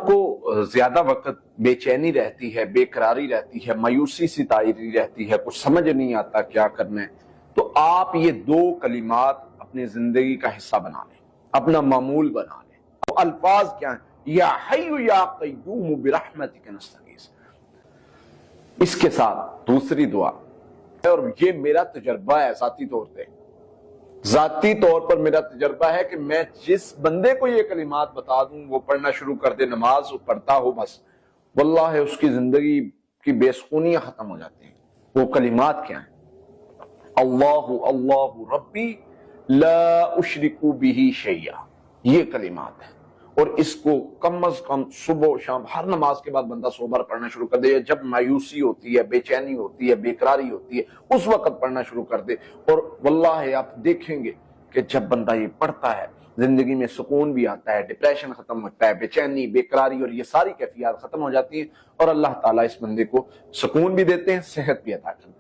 کو زیادہ وقت بے چینی رہتی ہے، بے قراری رہتی ہے، مایوسی سی تاری رہتی ہے، کچھ سمجھ نہیں آتا کیا کرنا ہے، تو آپ یہ دو کلمات اپنی زندگی کا حصہ بنا لیں، اپنا معمول بنا لیں۔ تو الفاظ کیا ہیں؟ یا حی یا قیوم برحمتک نستغیث۔ اس کے ساتھ دوسری دعا، اور یہ میرا تجربہ ہے ذاتی طور پر میرا تجربہ ہے کہ میں جس بندے کو یہ کلمات بتا دوں وہ پڑھنا شروع کر دے، نماز پڑھتا ہو، بس واللہ اس کی زندگی کی بے سکونیاں ختم ہو جاتی ہیں۔ وہ کلمات کیا ہیں؟ اللہ اللہ ربی لا اشرک بہ شیئا، یہ کلمات ہیں، اور اس کو کم از کم صبح و شام ہر نماز کے بعد بندہ 100 بار پڑھنا شروع کر دے۔ جب مایوسی ہوتی ہے، بے چینی ہوتی ہے، بے قراری ہوتی ہے، اس وقت پڑھنا شروع کر دے، اور واللہ آپ دیکھیں گے کہ جب بندہ یہ پڑھتا ہے زندگی میں سکون بھی آتا ہے، ڈپریشن ختم ہوتا ہے، بے چینی، بے قراری اور یہ ساری کیفیات ختم ہو جاتی ہیں، اور اللہ تعالیٰ اس بندے کو سکون بھی دیتے ہیں، صحت بھی عطا کرتے ہیں۔